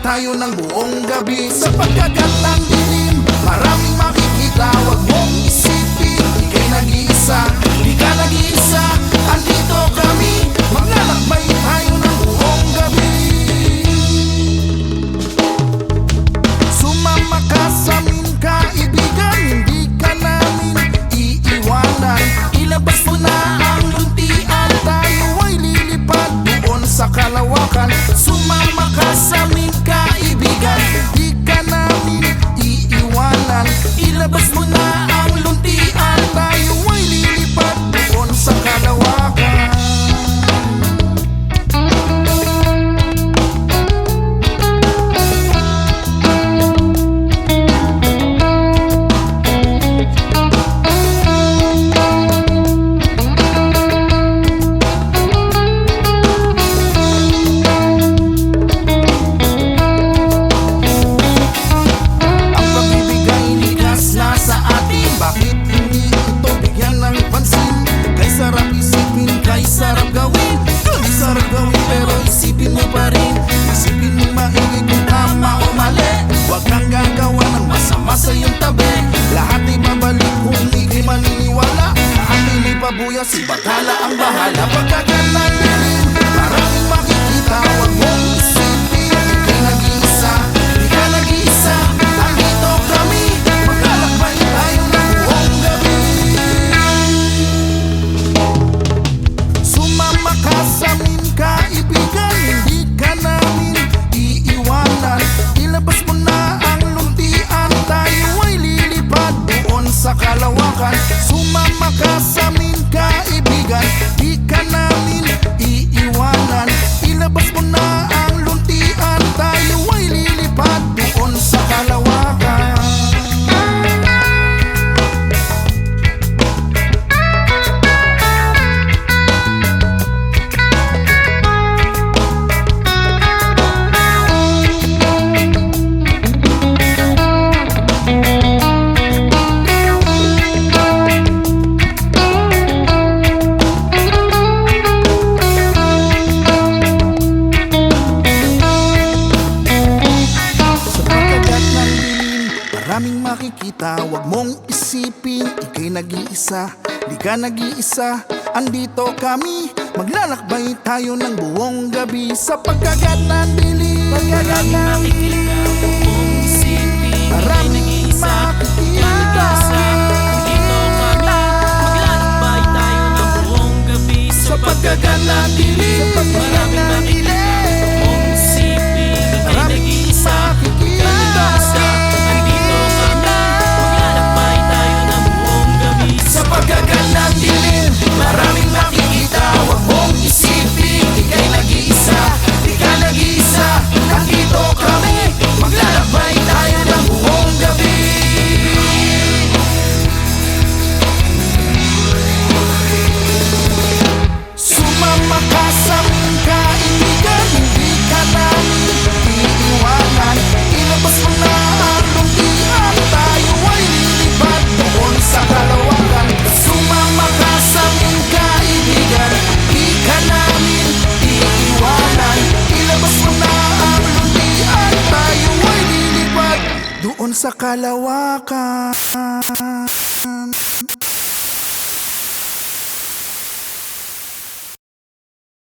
tayo ng buong gabi. Sa pagkagat ng dilim, maraming makikita. Huwag mong isipin, ika'y nag-iisa. Di ka nag-iisa, andito kami. Maglalakbay tayo ng buong gabi. Sumama ka sa amin, kaibigan, hindi ka namin iiwanan. Ilabas mo na ang luntian, tayo ay lilipad doon sa kalawakan. Sumama ka sa amin, kaibigan, di ka namin iiwanan. Ilabas mo na ang luntian, tayo ay lilipad doon sa kalawakan. Pero isipin mo pa rin, isipin mo maigi kung tama o mali. Huwag kang gagawa ng masama sa iyong tabi. Lahat ay babalik kung ika'y maniniwala. Lahat ay may pabuya, si Bathala ang bahala. Pagkagat ng dilim, maraming makikita. Huwag mong isipin, ika'y nag-iisa. Di ka nag-iisa, andito kami. Maglalakbay tayo ng buong gabi. Sumama ka sa amin, kaibigan, hindi ka namin iiwanan. Ilabas mo na ang luntian, tayo ay lilipad doon sa kalawakan. Sumama ka sa amin, kaibigan, di ka namin iiwanan. Ilabas mo na ang luntian, tayo ay lilipad doon sa kalawakan. Maraming makikita, huwag mong isipin, ika'y nag-iisa. Di ka nag-iisa, andito kami. Maglalakbay tayo ng buong gabi. Sa pagkagat ng dilim, pagkagat ng dilim, maraming makikita. Andito kami, maglalakbay tayo ng buong gabi. Sa pagkagat ng dilim, maraming makikita. Kung isipin, ika'y nag-iisa. Sa pagkagat ng dilim, maraming makikita. Huwag mong isipin, ika'y nag-iisa. Di ka nag-iisa, nandito kami. Maglalakbay tayo ng buong gabi. Sumama ka sa amin, kaibigan, hindi ka namin iiwanan. Ilabas mo na ang luntian, tayo ay lilipad doon sa kalawakan. Sumama ka sa amin, kaibigan, di ka namin iiwanan. Ilabas mo na ang luntian, tayo ay lilipad doon sa kalawakan.